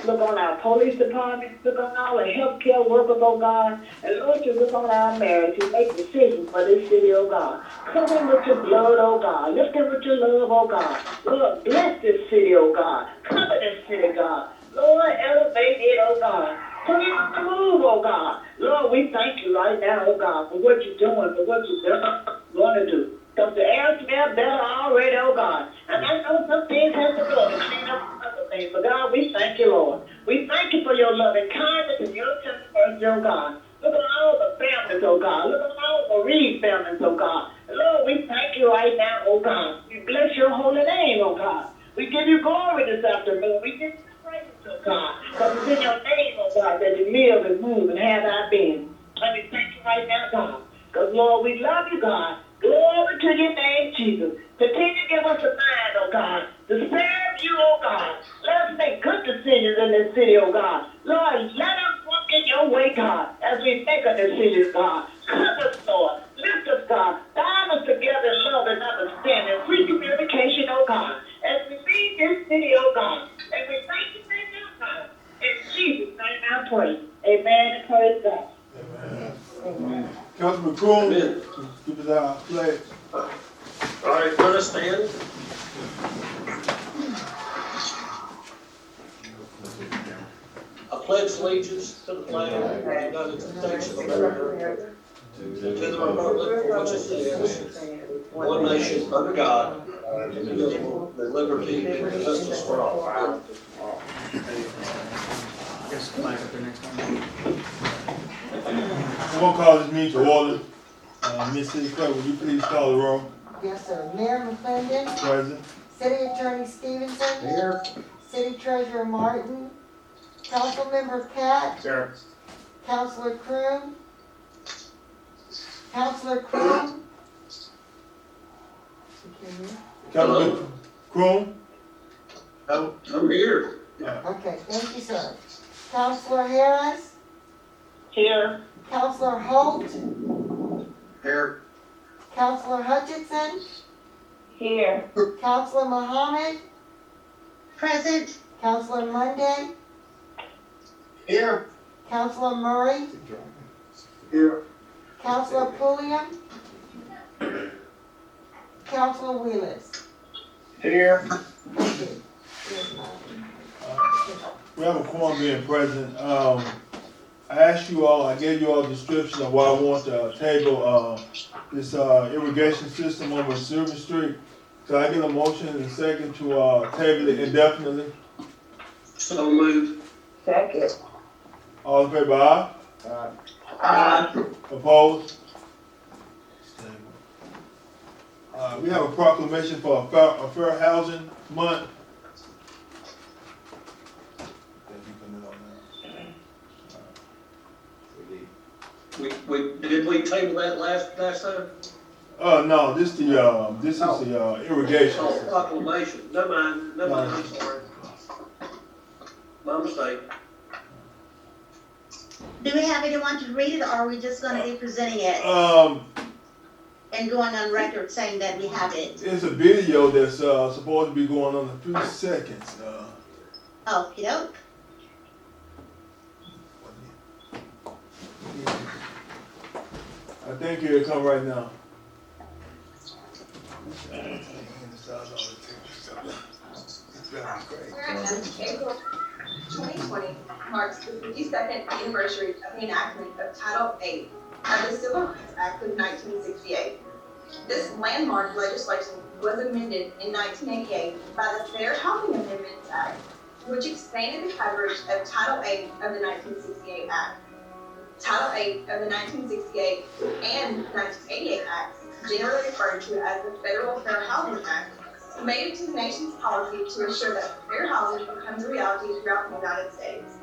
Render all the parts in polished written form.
Look on our police departments. Look on all the healthcare workers, oh God. And Lord, you look on our marriage. You make decisions for this city, oh God. Cover them with your blood, oh God. Lift them with your love, oh God. Lord, bless this city, oh God. Cover this city, God. Lord, elevate it, oh God. Put it on the move, oh God. Lord, we thank you right now, oh God, for what you're doing, for what you're going to do. Because the air smells better already, oh God. And I know some things have to go to clean up other things. But God, we thank you, Lord. We thank you for your loving kindness and your tender mercy, oh God. Look at all the families, oh God. Look at all the bereaved families, oh God. And Lord, we thank you right now, oh God. We bless your holy name, oh God. We give you glory this afternoon. We give you praise, oh God. Because it's in your name, oh God, that you live and move and have our being. And we thank you right now, God. Because, Lord, we love you, God. Glory to your name, Jesus. Continue to give us a mind, oh God, to serve you, oh God. Let us make good decisions in this city, oh God. Lord, let us walk in your way, God, as we make a decision, God. Cover us, Lord. Lift us, God. Bind us together in love and understanding. Free communication, oh God. As we leave this city, oh God. And we thank you right now, God. In Jesus' name I pray. Amen and praise God. Amen. Amen. Councilman Croom, give us our pledge. All right, let us stand. I pledge allegiance to the flag of the United States of America, to the republic for which it stands, one nation under God, indivisible, with liberty and justice for all. Guess the flag up there next time. We're gonna call this meeting to order. Ms. City Clerk, would you please call the roll? Yes, sir. Mayor McClendon, Present. City Attorney Stevenson. Here. City Treasurer Martin, Councilmember Katz. Here. Councilor Croom. Councilor Croom. Councilman Croom? I'm here. Okay, thank you, sir. Councilor Harris, Here. Councilor Holt, Here. Councilor Hutchinson, Here. Councilor Muhammad, Present. Councilor Monday, Here. Councilor Murray, Here. Councilor Pulliam, Councilor Wheelers. Here. Thank you. We have a quorum being present. I gave you all a description of what I want to table, this irrigation system over Silver Street. So I get a motion and a second to table it indefinitely. So moved. Second. All in favor, aye? Aye. Opposed? We have a proclamation for a fair housing month. Did we table that last time? No, this is the irrigation. Oh, proclamation. Never mind, I'm sorry. My mistake. Do we have anyone to read it, or are we just gonna be presenting it and going on record saying that we have it? It's a video that's supposed to be going on in a few seconds. Okey doke. I think it'll come right now. 2020 marks the 52nd anniversary of the enactment of Title VIII of the Civil Rights Act of 1968. This landmark legislation was amended in 1988 by the Fair Housing Amendments Act, which expanded the coverage of Title VIII of the 1968 Act. Title VIII of the 1968 and 1988 Acts, generally referred to as the Federal Fair Housing Act, made it to the nation's policy to ensure that fair housing becomes a reality throughout the United States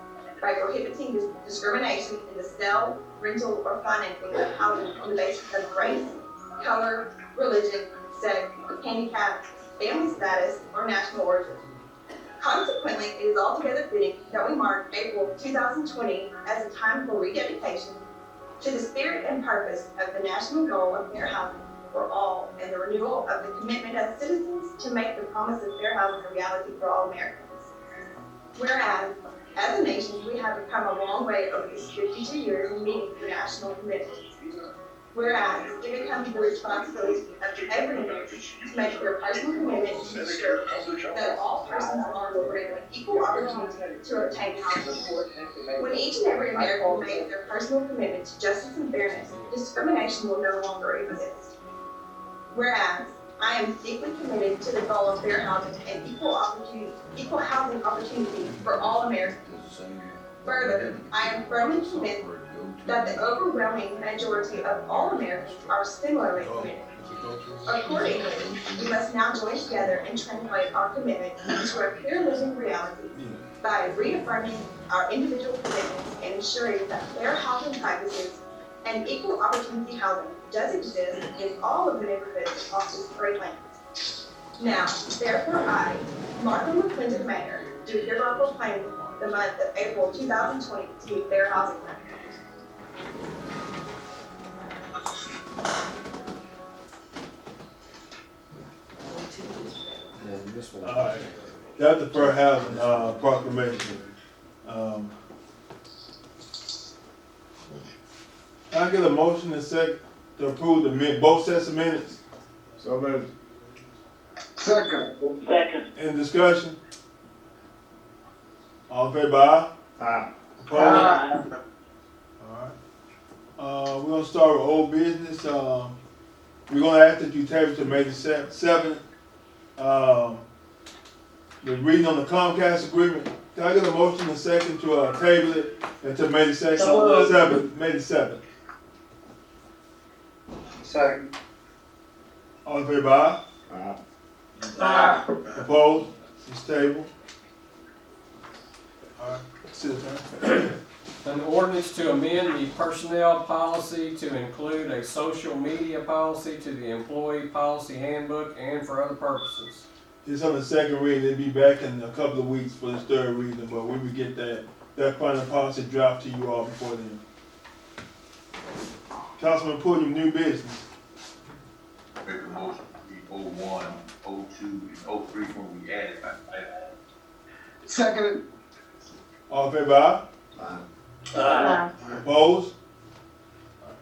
by prohibiting discrimination in the sale, rental, or financing of housing on the basis of race, color, religion, sex, handicap, family status, or national origin. Consequently, it is altogether fitting that we mark April 2020 as a time for rededication to the spirit and purpose of the national goal of fair housing for all and the renewal of the commitment as citizens to make the promise of fair housing a reality for all Americans. Whereas, as As a nation, we have come a long way over these 52 years in meeting international commitments. Whereas it becomes the responsibility of every American to make their personal commitment to ensure that all persons are afforded an equal opportunity to obtain housing support. When each and every American makes their personal commitment to justice and fairness, discrimination will no longer exist. Whereas I am deeply committed to the goal of fair housing and equal housing opportunity for all Americans. Further, I am firmly convinced that the overwhelming majority of all Americans are similarly committed. Accordingly, we must now join together and translate our commitment into a clear living reality by reaffirming our individual commitments and ensuring that fair housing practices and equal opportunity housing does exist in all of the neighborhoods across this great land. Now, therefore I, Martha McClendon Mayor, do hereby proclaim the month of April 2020 to be Fair Housing Month. Alright, that's the fair housing, proclamation. I get a motion and second to approve both sets of minutes. So moved. Second. In discussion? All in favor, aye? Aye. Opposed? Alright. We're gonna start with old business. We're gonna ask that you table to May the 7th. The reading on the Comcast agreement. Can I get a motion and second to table it until May the 7th? May the 7th. Second. All in favor, aye? Aye. Opposed? It's tabled. Alright, sit down. An ordinance to amend the personnel policy to include a social media policy to the employee policy handbook and for other purposes. It's on the second reading. It'll be back in a couple of weeks for the third reading, but when we get that final policy dropped to you all before then. Councilman Pulliam, new business. Make a motion, we 01, 02, and 03 when we added. Second. All in favor, aye? Aye. Opposed?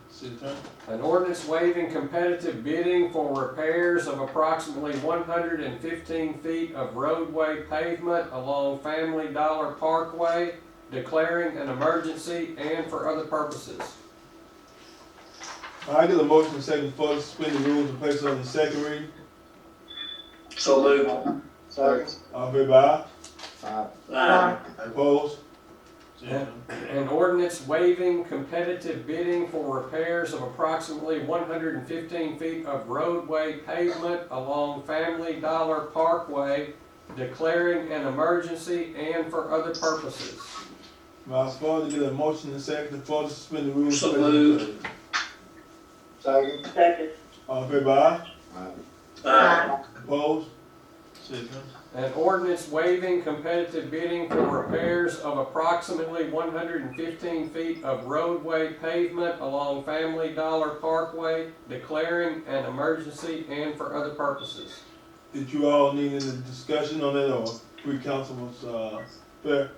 City Attorney. An ordinance waiving competitive bidding for repairs of approximately 115 feet of roadway pavement along Family Dollar Parkway, declaring an emergency and for other purposes. I get a motion and second for suspend the rules and place it on the second reading. So moved. Second. All in favor, aye? Aye. Opposed? City Attorney. An ordinance waiving competitive bidding for repairs of approximately 115 feet of roadway pavement along Family Dollar Parkway, declaring an emergency and for other purposes. My father get a motion and second for suspend the rules. So moved. Second. All in favor, aye? Aye. Opposed? City Attorney. An ordinance waiving competitive bidding for repairs of approximately 115 feet of roadway pavement along Family Dollar Parkway, declaring an emergency and for other purposes. Did you all need any discussion on that, or pre-council was, fair?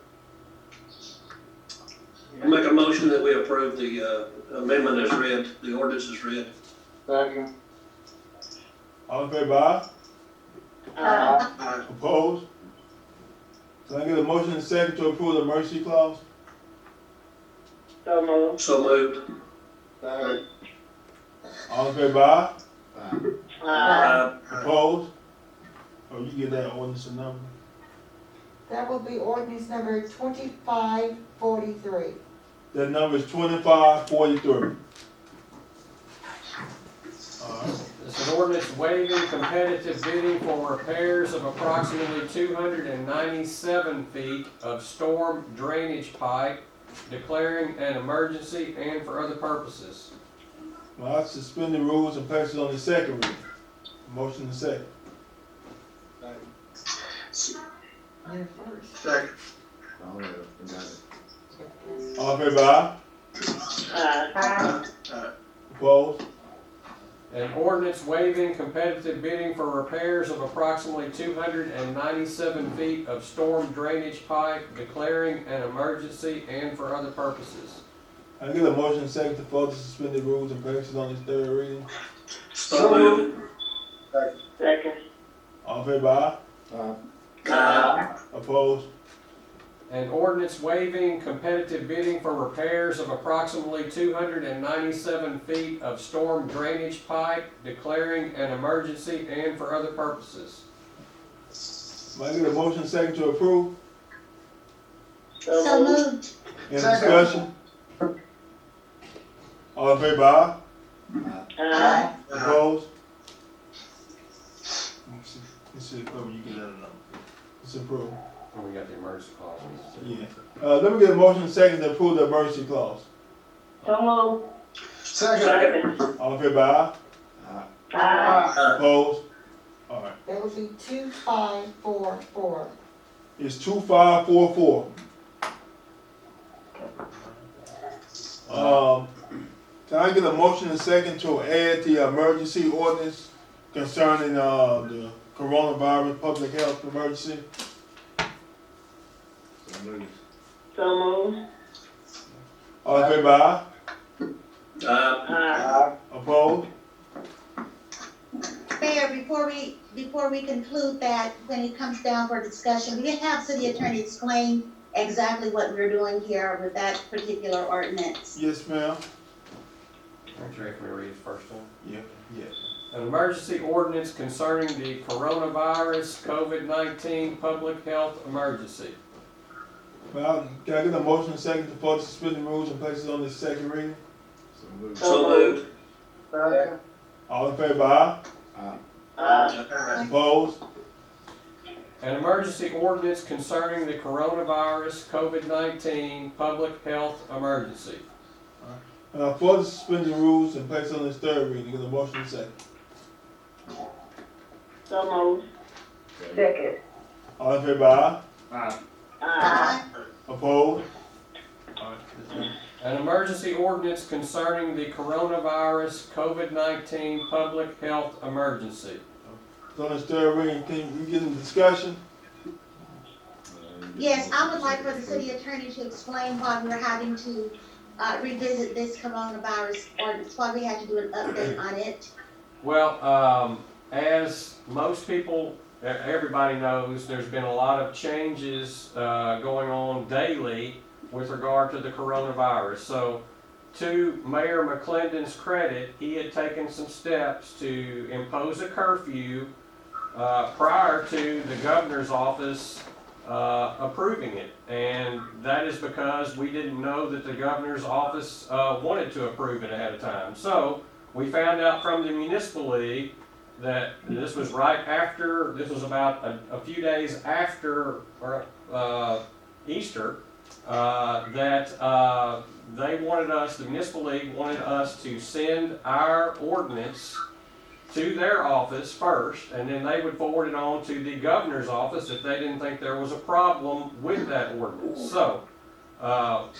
I make a motion that we approve the amendment as read, the ordinance as read. Second. All in favor, aye? Opposed? Can I get a motion and second to approve the emergency clause? So moved. Second. All in favor, aye? Aye. Opposed? Oh, you get that ordinance a number? That will be ordinance number 2543. That number is 2543. Alright, It's an ordinance waiving competitive bidding for repairs of approximately 297 feet of storm drainage pipe, declaring an emergency and for other purposes. well, I suspend the rules and place it on the second reading. Motion and second. You're first. Second. All in favor, aye? Aye. Opposed? An ordinance waiving competitive bidding for repairs of approximately 297 feet of storm drainage pipe, declaring an emergency and for other purposes. I get a motion second to further suspend the rules and place it on its third reading. So moved. Second. All in favor, aye? Opposed? An ordinance waiving competitive bidding for repairs of approximately 297 feet of storm drainage pipe, declaring an emergency and for other purposes. May I get a motion second to approve? So moved. Any Second. discussion? All in favor, aye? Aye. Opposed? Let's see, when you get that number. It's approved. And we got the emergency clause. Yeah. Let me get a motion second to approve the emergency clause. So moved. Second. All in favor, aye? Aye. Opposed? All right. That would be 2544. It's 2544. Can I get a motion and second to add the emergency ordinance concerning, the coronavirus public health emergency? So moved. All in favor, aye? Aye. Opposed? Mayor, before we conclude that, when it comes down for discussion, we did have city attorney explain exactly what we're doing here with that particular ordinance. Yes, ma'am. Aren't you ready for me to read it first one? Yeah, yes. An emergency ordinance concerning the coronavirus COVID-19 public health emergency. Well, can I get a motion and second to further suspend the rules and place it on this second reading? So moved. Second. All in favor, aye? Aye. Opposed? An emergency ordinance concerning the coronavirus COVID-19 public health emergency. Further suspend the rules and place it on this third reading. Get a motion and second. So moved. Second. All in favor, aye? Aye. Opposed? An emergency ordinance concerning the coronavirus COVID-19 public health emergency. So on this third reading, can we get into discussion? Yes, I would like for the city attorney to explain why we're having to revisit this coronavirus ordinance, why we had to do an update on it. Well, as most people, everybody knows, there's been a lot of changes going on daily with regard to the coronavirus. So, to Mayor McClendon's credit, he had taken some steps to impose a curfew prior to the governor's office approving it. And that is because we didn't know that the governor's office wanted to approve it ahead of time. So, we found out from the municipal league that this was right after, this was about a few days after Easter, that they wanted us, the municipal league wanted us to send our ordinance to their office first, and then they would forward it on to the governor's office if they didn't think there was a problem with that ordinance. So,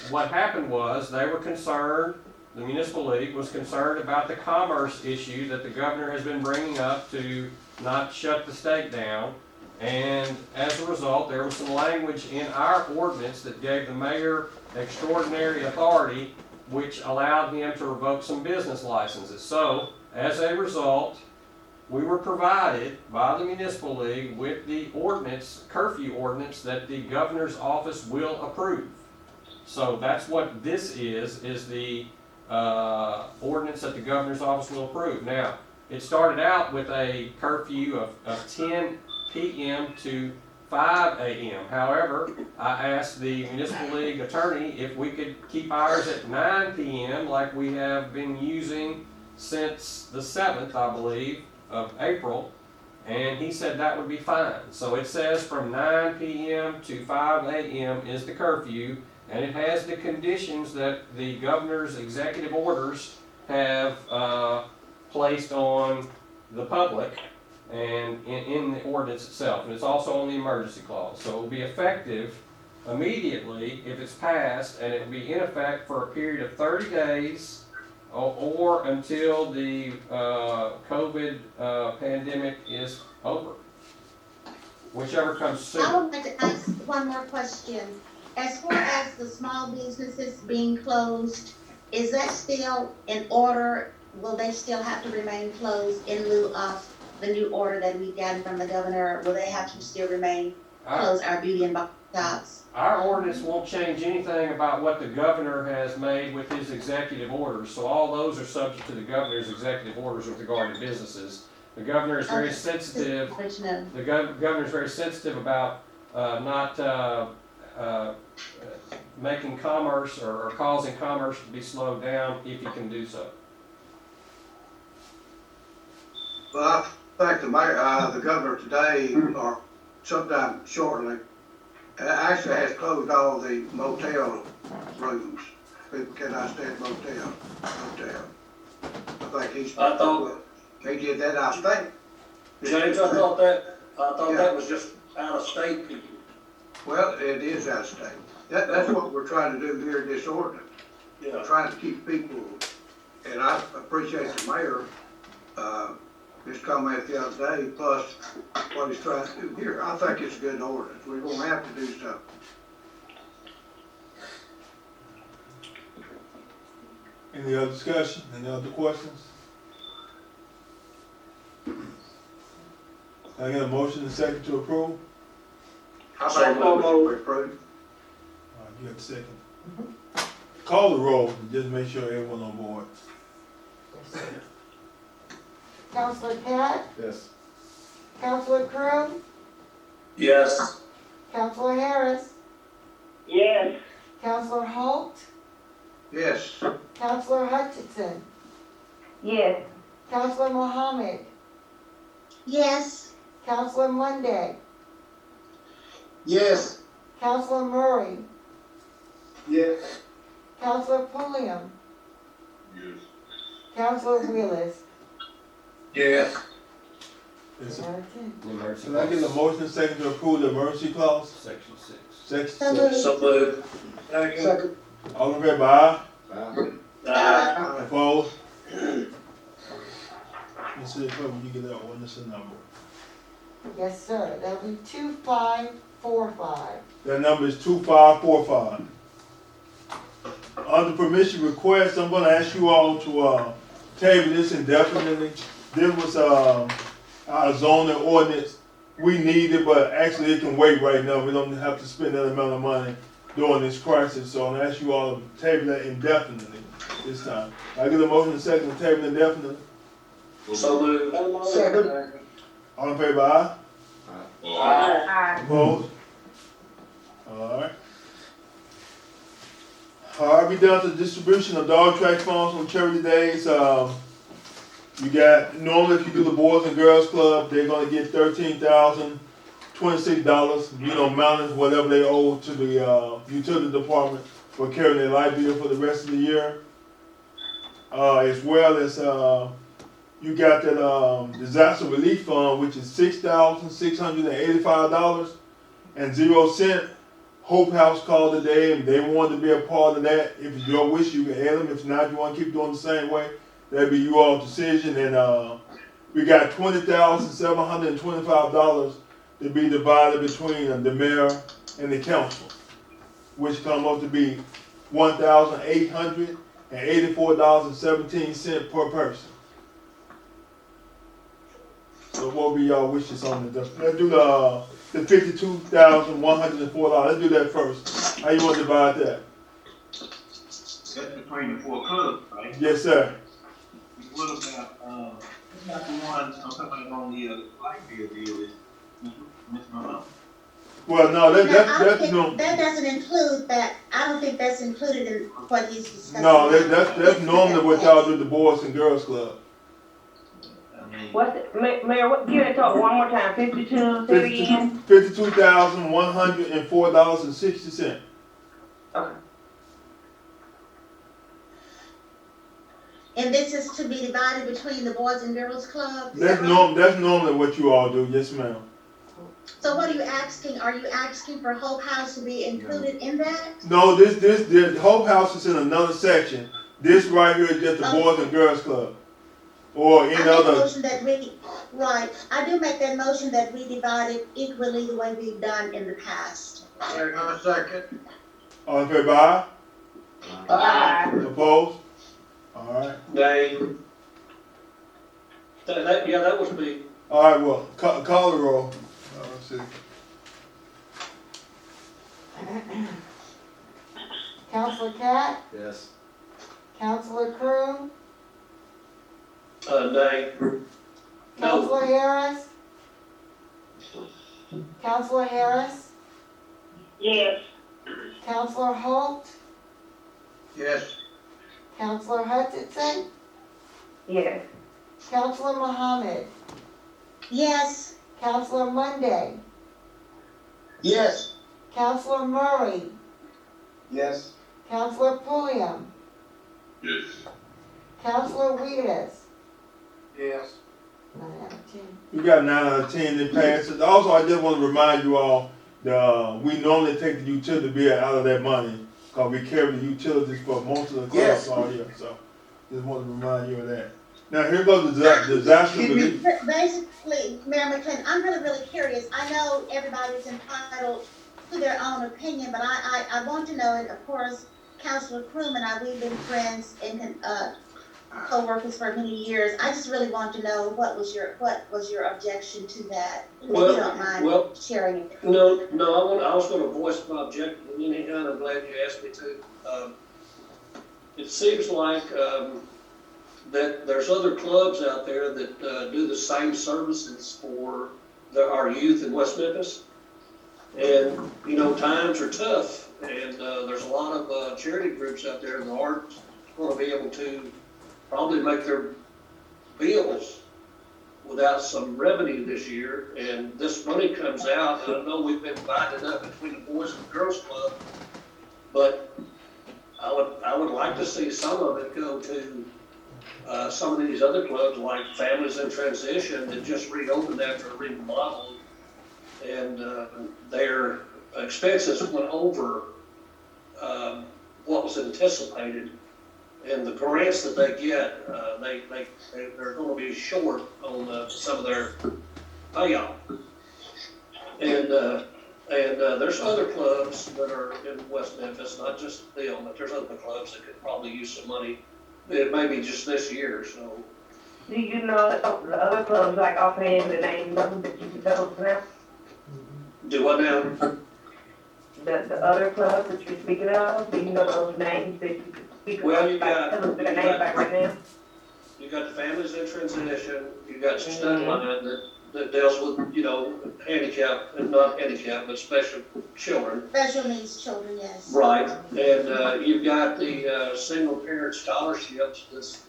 what happened was they were concerned, the municipal league was concerned about the commerce issue that the governor has been bringing up to not shut the state down. And as a result, there was some language in our ordinance that gave the mayor extraordinary authority, which allowed him to revoke some business licenses. So, as a result, we were provided by the municipal league with the ordinance, curfew ordinance, that the governor's office will approve. So that's what this is the ordinance that the governor's office will approve. Now, it started out with a curfew of 10 p.m. to 5 a.m. However, I asked the municipal league attorney if we could keep ours at 9 p.m. like we have been using since the 7th, I believe, of April, and he said that would be fine. So it says from 9 p.m. to 5 a.m. is the curfew, and it has the conditions that the governor's executive orders have placed on the public and in the ordinance itself, and it's also on the emergency clause. So it will be effective immediately if it's passed, and it will be in effect for a period of 30 days or until the COVID pandemic is over. Whichever comes I sooner. would like to ask one more question. As far as the small businesses being closed, is that still in order? Will they still have to remain closed in lieu of the new order that we've gotten from the governor? Will they have to still remain closed, our beauty and body shops? Our ordinance won't change anything about what the governor has made with his executive orders, so all those are subject to the governor's executive orders with regard to businesses. The governor is very sensitive, the governor is very sensitive about not making commerce or causing commerce to be slowed down if he can do so. Well, I think the mayor, the governor today, or sometime shortly, actually has closed all the motel rooms. People cannot stay at motel. I think he did that, I think. James, I thought that was just out of state people. Well, it is out of state. That's what we're trying to do here in this ordinance. Yeah. Trying to keep people, and I appreciate the mayor, his comment the other day, plus what he's trying to do here. I think it's a good ordinance. We're gonna have to do something. Any other discussion? Any other questions? I get a motion and second to approve? I think we approve. You have a second. Call the roll, and just make sure everyone on board. Counselor Pat, Yes. Counselor Crew, Yes. Counselor Harris, Yes. Counselor Holt, Yes. Counselor Hutchinson, Yes. Counselor Mohammed, Yes, Counselor Monday, Yes. Counselor Murray, Yes. Counselor Pulliam, Yes. Counselor Willis. Yes. Yes, sir. Okay. Emergency Can I get a clause, motion and second to approve the emergency clause? Section 6. Section, So moved. Second. all in favor, aye? Aye. Opposed? Mr. Clerk, will you get that ordinance and number? Yes, sir. That'll be 2545. That number is 2545. Under permission request, I'm gonna ask you all to, table this indefinitely. This was, our zoning ordinance. We need it, but actually it can wait right now. We don't have to spend that amount of money during this crisis. So I'm gonna ask you all to table that indefinitely this time. I get a motion and second to table indefinitely. So moved. Second. All in favor, aye? Aye. Opposed? Alright. Alright, we down to the distribution of dog track funds on charity days. You got, normally if you do the Boys and Girls Club, they're gonna get $13,026, mountains, whatever they owe to the, utility department for carrying their light bill for the rest of the year. As well as, you got that, disaster relief fund, which is $6,685.00. Hope House called today and they wanted to be a part of that. If it's your wish, you can add them. If not, you want to keep doing the same way, that'd be you all's decision. And we got $20,725 to be divided between the mayor and the council, which come up to be $1,884.17 per person. So what would be y'all wishes on the? Let's do the $52,104. Let's do that first. How you want to divide that? That's between the four clubs, right? Yes, sir. What about, not the one, I'm talking about on the light bill deal is, Ms. Malone? Well, no, that that's no. doesn't include that, I don't think that's included in what he's discussing. No, that's normally what y'all do at the Boys and Girls Club. I mean, What's the, Mayor, give it to one more time, 52, say it again. $52,104.60. Okay. And this is to be divided between the Boys and Girls Club? That's normally what you all do. Yes, ma'am. So what are you asking? Are you asking for Hope House to be included in that? No, the Hope House is in another section. This right here is just the Boys and Girls Club. Or I any make a other, motion that we, right, I do make that motion that we divide it equally the way we've done in the past. I second. all in favor, aye? Aye. Opposed? Alright. Nay. Yeah, that was me. Alright, well, call the roll. Let's see. Counselor Cat, Yes. Counselor Crew, Nay. No. Counselor Harris, Counselor Harris, Yes. Counselor Holt, Yes. Counselor Hutchinson, Yes. Counselor Muhammad, Yes, Counselor Monday, Yes. Counselor Murray, Yes. Counselor Pulliam, Yes. Counselor Weedus. Yes. 9 out of 10. You got 9 out of 10 that passes. Also, I just want to remind you all, we normally take the utility bill out of that money, because we carry the utilities for most of the clubs all year, so just want to remind you of that. Now, here goes the disaster relief. basically, Mayor McClendon, I'm really curious. I know everybody's entitled to their own opinion, but I want to know, and of course, Councilor Croom and I, we've been friends and co-workers for many years. I just really want to know what was your objection to that? If you don't mind sharing it. No, I was gonna voice my objection, and anyhow, I'm glad you asked me to. It seems like, that there's other clubs out there that, do the same services for our youth in West Memphis. And, times are tough, and, there's a lot of, charity groups out there that aren't gonna be able to probably make their bills without some revenue this year, and this money comes out, and I know we've been divided up between the Boys and Girls Club, but I would like to see some of it go to, some of these other clubs, like Families in Transition, that just reopened after a remodel, and, their expenses went over, what was anticipated. And the grants that they get, they're gonna be short on, some of their payoff. And there's other clubs that are in West Memphis, not just them, but there's other clubs that could probably use some money. It may be just this year, so. Do you know the other clubs, like offhand, the names of them that you can tell us now? Do what now? The other clubs that you're speaking of, do you know those names that you can speak of? Well, you got- Tell us the names like right now. You got the Families in Transition, you got Studline that deals with, handicap, and not handicap, but special children. Special needs children, yes. Right, and, you've got the, single parent scholarships that's,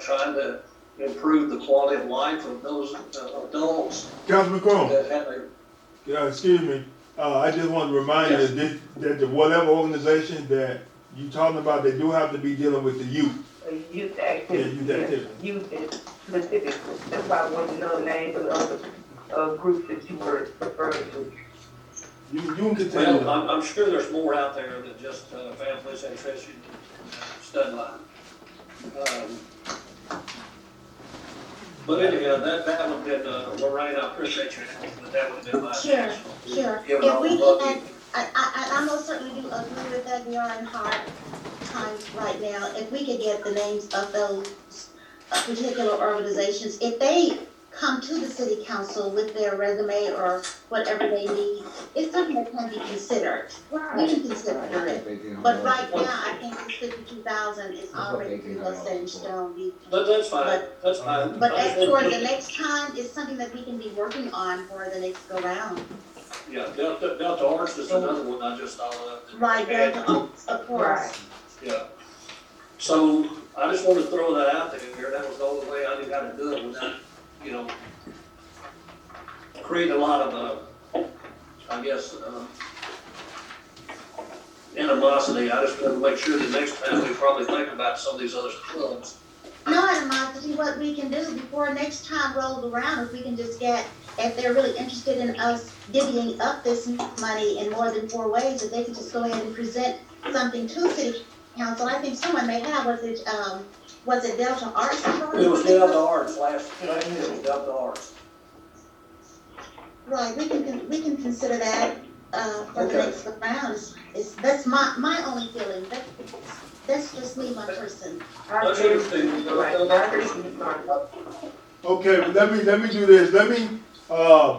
trying to improve the quality of life of those, adults Councilman Crum, that have a. excuse me, I just want to remind you that the whatever organization that you talking about, they do have to be dealing with the youth. Youth activity. Yeah, youth activity. Youth is specific. That's why I want to know the names of the other, groups that you were referring to. You can continue. Well, I'm sure there's more out there than just, Families in Transition and Studline. But anyhow, that would have been, Lorraine, I appreciate you, but that would have been my. Sure. Given all If we the love can, you- I most certainly do agree with that. We are in hard times right now. If we could get the names of those particular organizations, if they come to the city council with their resume or whatever they need, it's something that can be considered. We can consider it. But right now, I think the 52,000 is already pretty well set in stone. That's fine, that's fine. But as for the next time, it's something that we can be working on for the next go round. Yeah, Delta Arts is another one I just thought of. Right, of course. Yeah. So I just wanted to throw that out there. That was the only way I knew how to do it without, creating a lot of, I guess, animosity. I just want to make sure that next time we probably think about some of these other clubs. No animosity, what we can do before next time rolls around, if we can just get, if they're really interested in us divvying up this money in more than 4 ways, if they could just go ahead and present something to city Council, I think someone may have, was it Delta Arts? It was Delta Arts last year, it was Delta Arts. Right, we can consider that, for the Okay. next round. That's my only feeling. That's just me, my person. That's interesting. Okay, but let me do this. Let me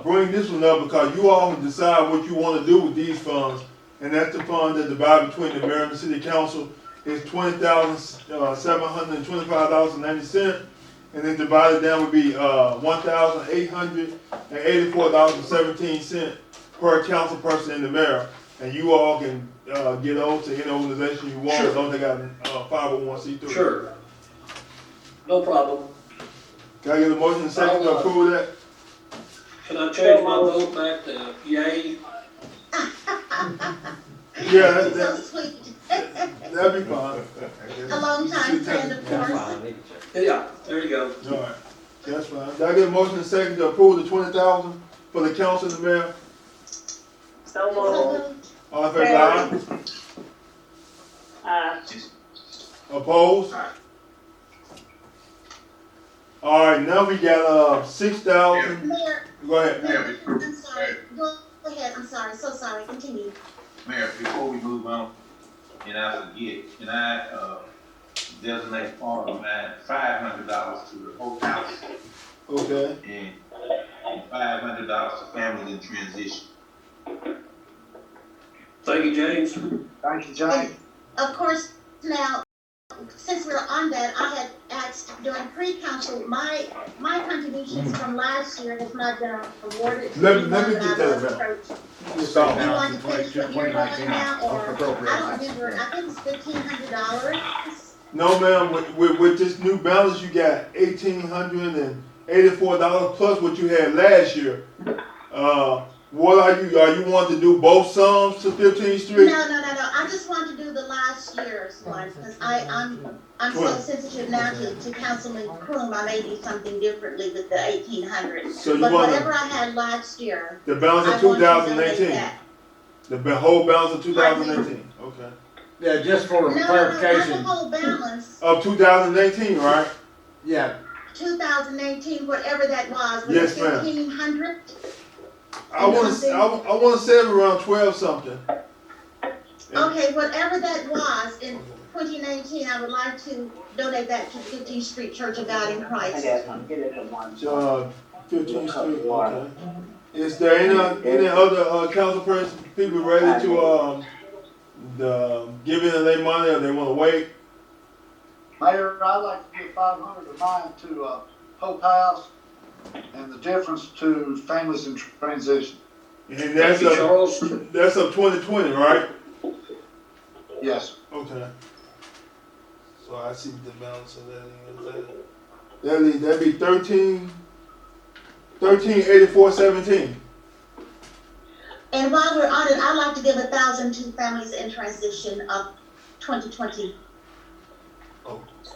bring this one up because you all can decide what you want to do with these funds, and that's the fund that divided between the mayor and the city council is $20,725.90, and then divided down would be $1,884.17 per council person in the mayor, and you all can get those to any organization you want as long as they got 501c3. Sure. No problem. Can I get a motion and second to approve that? Can I change my vote back to yay? Yeah, So sweet. that'd be fine. A long time friend, of course. Yeah, there you go. All right, that's fine. Can I get a motion and second to approve the 20,000 for the council and the mayor? So moved. All in favor, aye? Opposed? All right, now we got 6,000. Mayor, Go ahead. I'm sorry. Go ahead, I'm sorry, so sorry, continue. Mayor, before we move on, and I forget, can I, designate part of mine, $500 to the whole house Okay. and $500 to families in transition? Thank you, James. Thank you, Jane. Of course, now, since we're on that, I had asked during pre-council, my contributions from last year has not been awarded. to Let me anyone get that I've amount. approached. Stop. You want to finish what you're doing now, or, I don't remember, I think it's $1,500. No, ma'am, with this new balance, you got $1,884 plus what you had last year. What are you wanting to do both sums to 15th Street? No, I just want to do the last year's one, because I'm so sensitive now to Councilman Kroom, I may do something differently with the 1,800. So you But want whatever I had last year, the balance I of want to donate 2018? that. The whole balance of 2018, okay. Yeah, just for No, not the clarification, whole balance, Of 2018, right? yeah, 2018, whatever that was it Yes, ma'am. 1,500? I want to say it around 12 something. Okay, whatever that was in 2019, I would like to donate that to 15th Street Church of God in Christ. 15th Street, okay. Is there any other council person, people ready to give in their money or they want to wait? Mayor, I'd like to give 500 of mine to Hope House and the difference to families in transition. And that's Thank you, up Charles. 2020, right? Yes. Okay. So I see the balance of that is. That'd be 1384.17. And while we're on it, I'd like to give 1,000 to families in transition of 2020.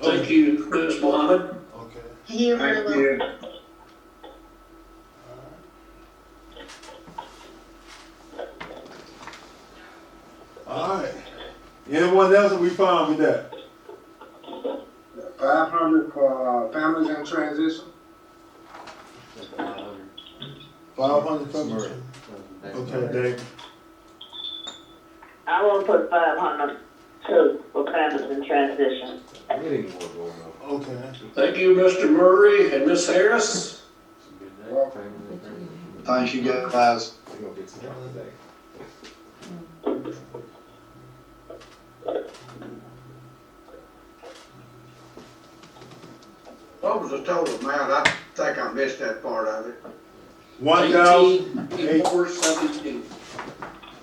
Thank you, Ms. Mohammed. Okay. You're very welcome. All right. Anyone else? Are we fine with that? 500 for families in transition. 500 families. Okay, Dave. I want to put 500 too for families in transition. Okay. Thank you, Mr. Murray and Ms. Harris. Thank you, guys. What was the total amount? I think I missed that part of it. 1884.17.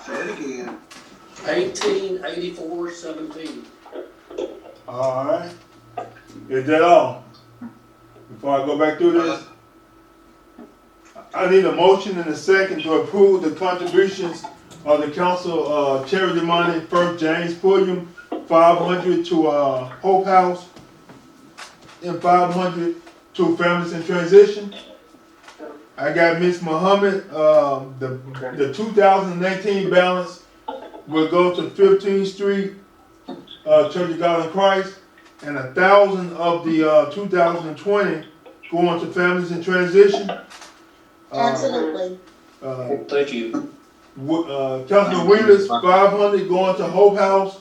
Say it again. 1884.17. All right. Is that all? Before I go back through this, I need a motion and a second to approve the contributions of the council charity money. First, James Pulliam, 500 to Hope House, and 500 to Families in Transition. I got Miss Muhammad. The 2019 balance will go to 15th Street Church of God in Christ, and 1,000 of the 2020 going to families in transition. Absolutely. Thank you. Councilman Wheeler's 500 going to Hope House,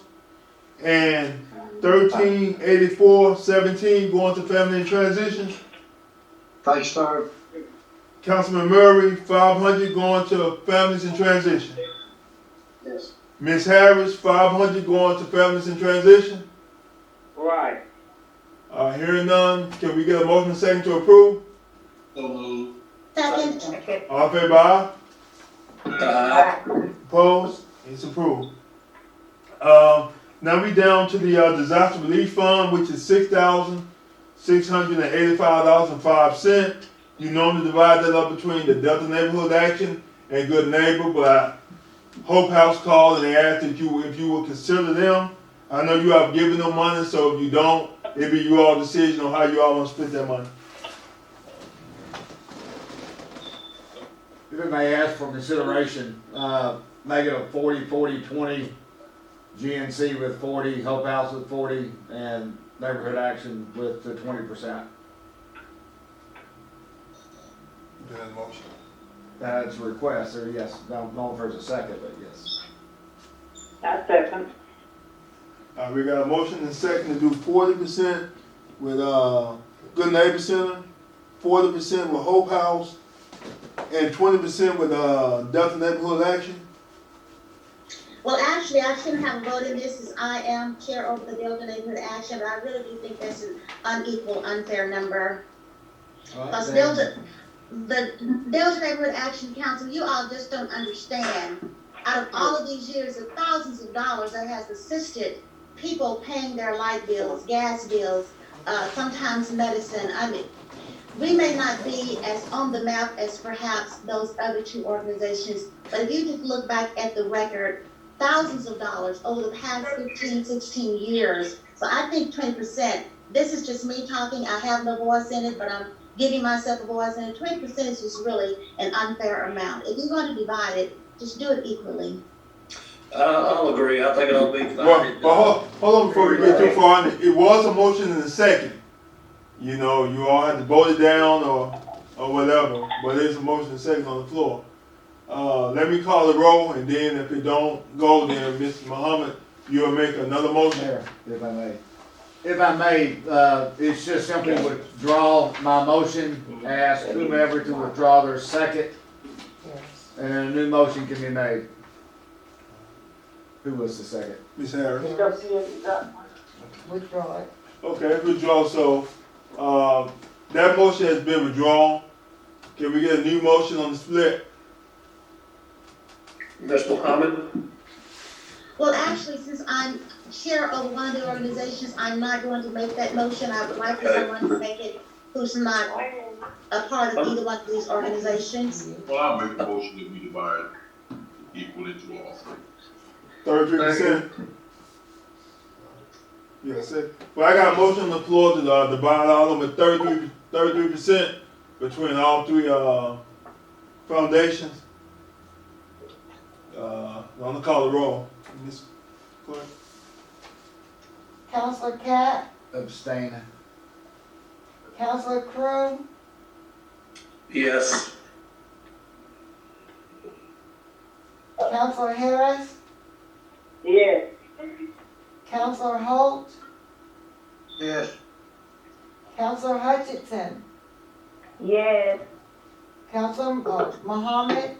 and 1384.17 going to family in transition. Thanks, sir. Councilman Murray 500 going to families in transition. Yes. Ms. Harris 500 going to families in transition. Right. Hearing none, can we get a motion and second to approve? So move. Second, All in favor, aye? Aye. Opposed? It's approved. Now we down to the disaster relief fund, which is $6,685.05. You normally divide that up between the Delta Neighborhood Action and Good Neighbor, but Hope House called and they asked if you would consider them. I know you have given them money, so if you don't, it'll be you all decision on how you all want to spend that money. If it may ask for consideration, make it a 40-40-20, GNC with 40, Hope House with 40, and Neighborhood Action with the 20%. Motion. That's a request, or yes, don't know if there's a second, but yes. I second. We got a motion and second to do 40% with Good Neighbor Center, 40% with Hope House, and 20% with Delta Neighborhood Action. well, actually, I shouldn't have voted this as I am chair over the Delta Neighborhood Action, but I really do think that's an unequal, unfair number. Because the Delta Neighborhood Action Council, you all just don't understand. Out of all of these years of thousands of dollars that has assisted people paying their light bills, gas bills, sometimes medicine. I mean, we may not be as on the map as perhaps those other two organizations, but if you just look back at the record, thousands of dollars over the past 15, 16 years. So I think 20%, this is just me talking, I have no voice in it, but I'm giving myself a voice in it. 20% is just really an unfair amount. If you're going to divide it, just do it equally. I'll agree. I think it ought to be Well, hold on before we get too far. It was a motion in a second. You know, you all had to vote it down or whatever, but there's a motion in a second on the floor. Let me call the roll, and then if it don't go, then Mr. Muhammad, you'll make another motion. Mayor, if I may. If I may, it's just simply withdraw my motion, ask whomever to withdraw their second, and then a new motion can be made. Who was the second? Ms. Harris. Withdraw it. Okay, withdraw. So that motion has been withdrawn. Can we get a new motion on the split? Mr. Muhammad? Well, actually, since I'm chair of one of the organizations, I'm not going to make that motion. I would like for someone to make it who's not a part of either one of these organizations. Well, I'll make a motion that we divide equally to all three. 33%. Yes, sir. Well, I got a motion on the floor to divide all of them at 33% between all three foundations. I'm gonna call the roll. Ms. Clerk. Counselor Cat, Abstain. Counselor Crew, Yes. Counselor Harris, Yes. Counselor Holt, Yes. Counselor Hutchinson, Yes. Counselor Muhammad,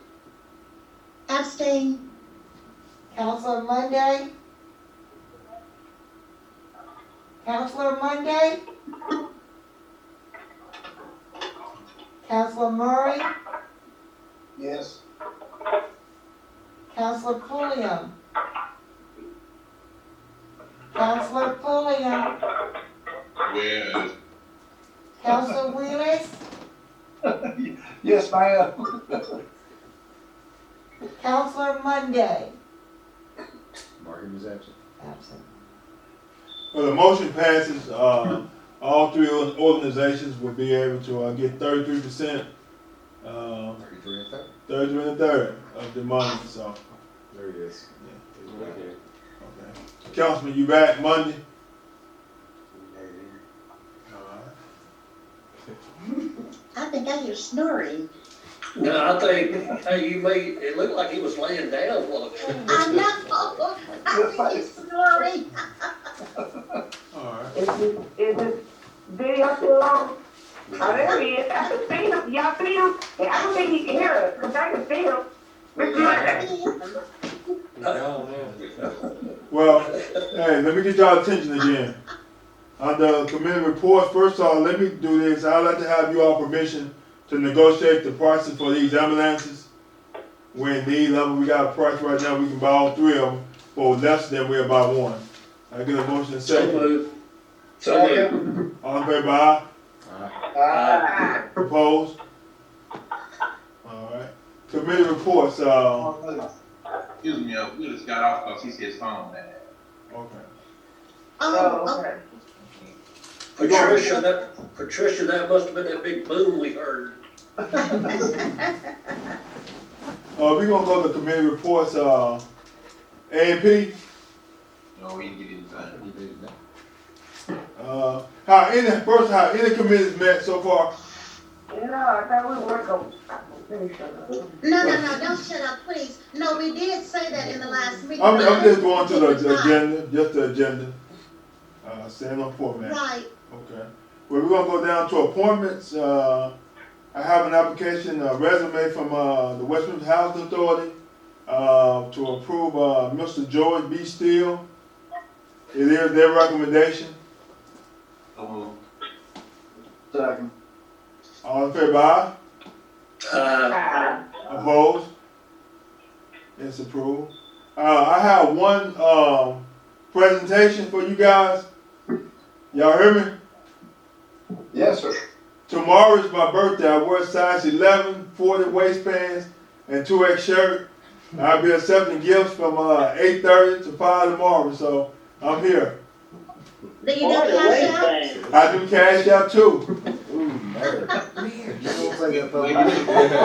Abstain. Counselor Monday, Counselor Monday, Counselor Murray, Yes. Counselor Pulliam, Counselor Pulliam, Whereas, Counselor Wheelis, Yes, ma'am. Counselor Monday. Markham is absent. Absent. Well, the motion passes. All three organizations will be able to get 33%, 33 and 30. 33 and a third of the money. So, There it is. okay. Councilman, you back Monday? I think I hear snoring. No, I think, hey, you made, it looked like he was laying down a while ago. I know, I think he's snoring. Alright. Is this video still on? Oh, there he is. I can see him. Y'all see him? Yeah, I don't think he can hear us, because I can see him. Well, hey, let me get y'all attention again. Under committee reports, first of all, let me do this. I'd like to have you all permission to negotiate the prices for these ambulances. We're in need of them. We got a price right now. We can buy all 3 of them for less than we'll buy one. I get a motion and So second. moved. So moved. All in favor, aye? Opposed? Alright. Committee reports, Excuse me, Willis got off because he said his phone bad. okay. Oh, okay. Patricia, that must have been that big boom we heard. We're gonna go to committee reports, A&P. No, we didn't get anything. How any committees met so far? No, I thought we were going. No, don't shut up, please. No, we did say that in the last meeting. I'm but just going to the time. agenda, just the agenda. Staying on format. Right. Okay. Well, we're gonna go down to appointments. I have an application, a resume from, the West Memphis Housing Authority, to approve, Mr. George B. Steele. It is their recommendation. So moved. Second. All in favor, aye? Opposed? It's approved. I have one, presentation for you guys. Y'all hear me? Yes, sir. Tomorrow is my birthday. I wear size 11, 40 waistbands, and 2X shirt. I'll be accepting gifts from 8:30 to 5 tomorrow, so I'm here. Do you do cash out? I do cash out too.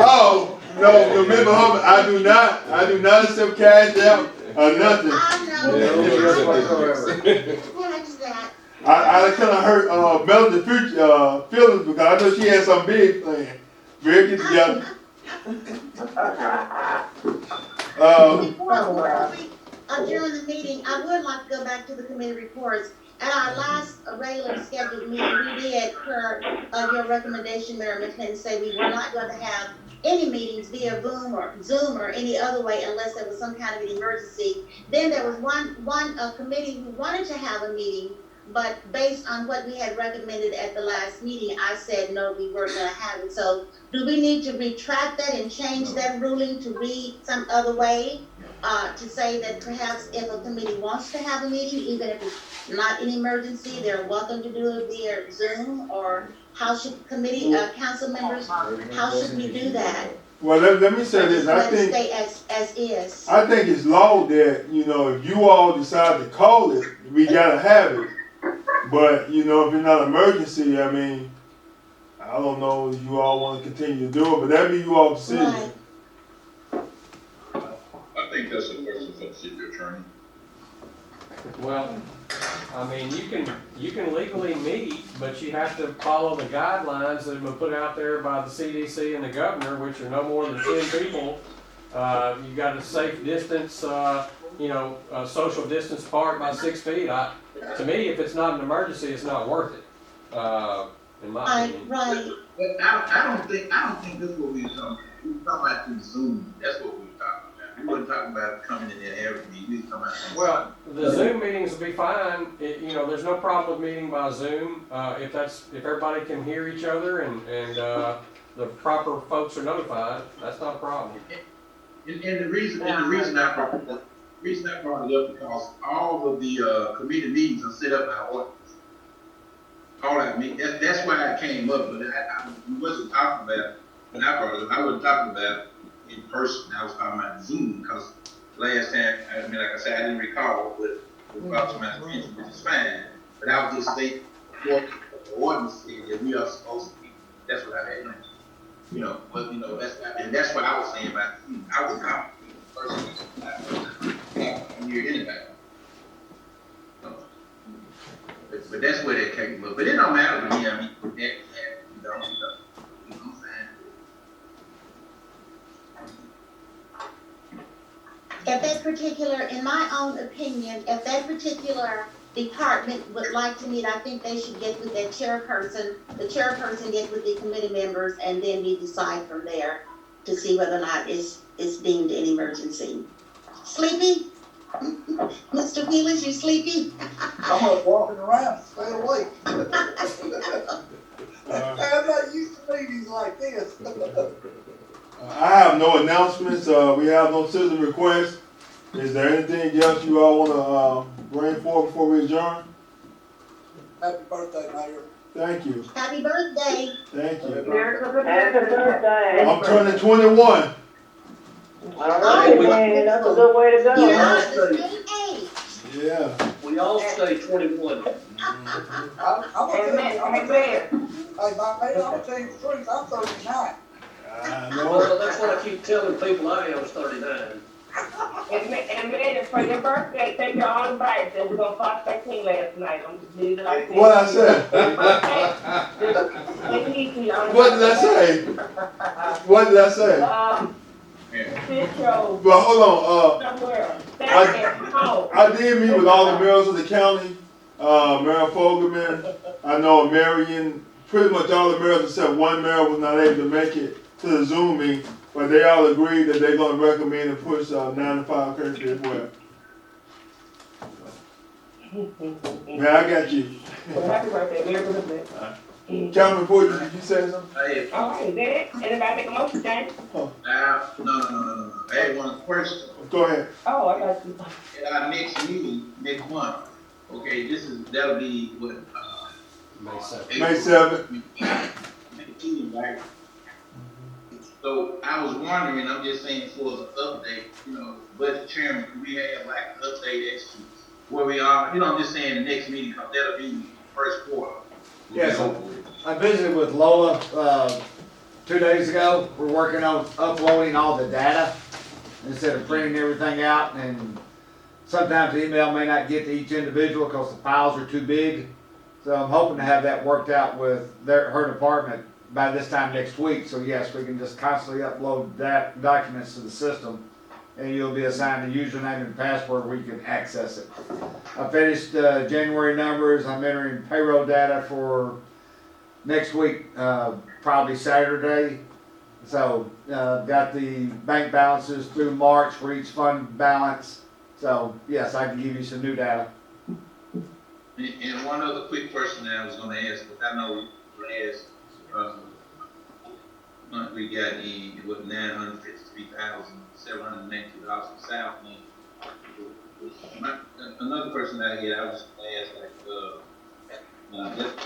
Oh, no, remember, I do not accept cash out or nothing. I know. Catch that. I kind of hurt Melody's future feelings because I know she had some big plans. We'll get together. Before we adjourn the meeting, I would like to go back to the committee reports. At our last regular scheduled meeting, we did, per your recommendation, Mayor McClendon, say we were not going to have any meetings via Zoom or any other way unless there was some kind of an emergency. Then there was one committee who wanted to have a meeting, but based on what we had recommended at the last meeting, I said, no, we weren't gonna have it. So do we need to retract that and change that ruling to read some other way? To say that perhaps if a committee wants to have a meeting, even if it's not an emergency, they're welcome to do it via Zoom? Or how should council members, how should we do that? Well, let me say this. Let it stay as is. I think it's law that, if you all decide to call it, we gotta have it. But, if it's not an emergency, I mean, I don't know if you all want to continue to do it, but that'd be you all's decision. Right. I think that's a question for the city attorney. Well, I mean, you can legally meet, but you have to follow the guidelines that have been put out there by the CDC and the governor, which are no more than 10 people. You got a safe distance, social distance apart by 6 feet. To me, if it's not an emergency, it's not worth it. In my opinion. Right. But I don't think that's what we were talking about. We were talking about through Zoom. That's what we were talking about. We weren't talking about coming in there every meeting. We were talking about. Well, the Zoom meetings will be fine. There's no problem with meeting by Zoom. If everybody can hear each other and the proper folks are notified, that's not a problem. And the reason I brought it up because all of the committee meetings are set up by ordinance. All that that's why I came up, but we wasn't talking about when I brought it up. I wasn't talking about in person. I was talking about Zoom because last time, like I said, I didn't recall, but it brought to my attention, which is fine. But I was just stating what the ordinance said that we are supposed to be. That's what I had. That's what I was saying about Zoom. I was talking to the person. I didn't hear anybody. but that's where that came up. But it don't matter to me. I mean, that, you know what I'm saying? If that particular, in my own opinion, if that particular department would like to meet, I think they should get with that chairperson. The chairperson get with the committee members, and then we decide from there to see whether or not it's deemed an emergency. Sleepy? Mr. Wheelers, you sleepy? I'm up walking around, stay awake. I'm not used to meetings like this. I have no announcements, we have no citizen requests. Is there anything else you all wanna, bring forward before we adjourn? Happy birthday, Mayor. Thank you, Happy birthday. thank you. Happy birthday. I'm turning 21. All right, man, that's a good way to go. You're huh? not the same age. Yeah. We all stay 21. I'm gonna tell you the truth, I'm 39. I know. Well, that's what I keep telling people, I am 39. And man, for your birthday, take your own bite. And we're gonna Fox 13 last night. I'm just leaving it like that. What I said? What did I say? What did I say? Central, But hold on, somewhere, stay at home. I did meet with all the mayors of the county, Mayor Fogelman, I know Marion, pretty much all the mayors except one mayor was not able to make it to the Zoom meeting, but they all agreed that they're gonna recommend and push 9 to 5 curfew as well. Man, I got you. Well, happy birthday, Merry Christmas. Councilman Porter, did you say something? Hey, All right, is that it? Anybody make a motion, James? no. I had one question. Go ahead. Oh, I got you. At our next meeting, next month, okay, that'll be what, May 7th. May 7th. meeting, right? So I was wondering, I'm just saying for the update, you know, budget chairman, can we have like an update as to where we are? You know, I'm just saying the next meeting, because that'll be first quarter. Yes, I visited with Lola, 2 days ago. We're working on uploading all the data instead of printing everything out, and sometimes the email may not get to each individual because the files are too big. So I'm hoping to have that worked out with her department by this time next week. So yes, we can just constantly upload that documents to the system, and you'll be assigned a username and password where you can access it. I finished January numbers. I'm entering payroll data for next week, probably Saturday. So got the bank balances through March for each fund balance. So yes, I can give you some new data. And one other quick question that I was gonna ask, but I know last, month we got in, it was $953,792 for South End. Another person out here, I was gonna ask,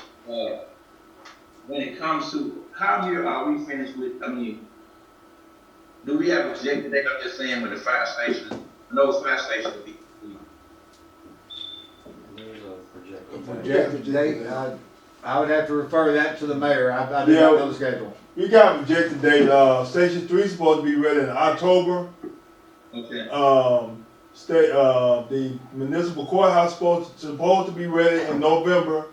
when it comes to, how year are we finished with, I mean, do we have a projected date? I'm just saying with the fire station, those fire stations will be complete. Projected date, I would have to refer that to the mayor. I do not know the schedule. We got a projected date, Station 3 is supposed to be ready in October. Okay. The municipal courthouse supposed to be ready in November,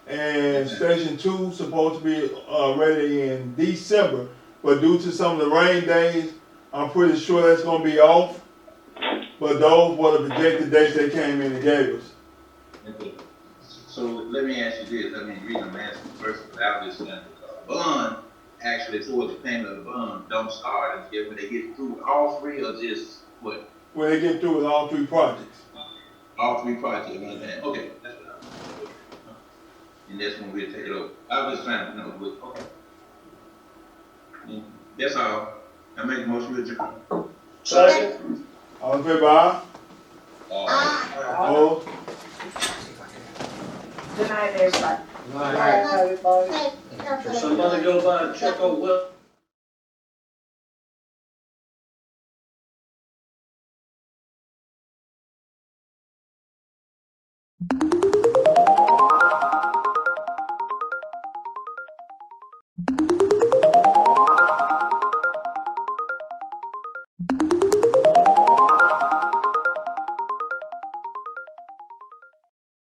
and Station 2 supposed to be ready in December. But due to some of the rain days, I'm pretty sure that's gonna be off. But those were the projected dates they came in and gave us. Okay. So let me ask you this. I mean, the reason I'm asking first, without this bond, actually towards the payment of the bond, don't start until when they get through with all three, or just what? When they get through with all 3 projects. All 3 projects, okay, that's what I'm. And that's when we'll take it over. I was just trying to know, but, okay. That's all. I make a motion with you. Second. All in favor, aye? Ah, Opposed? Good night, everybody. All right, everybody. take carefully. Somebody go by and check on Will.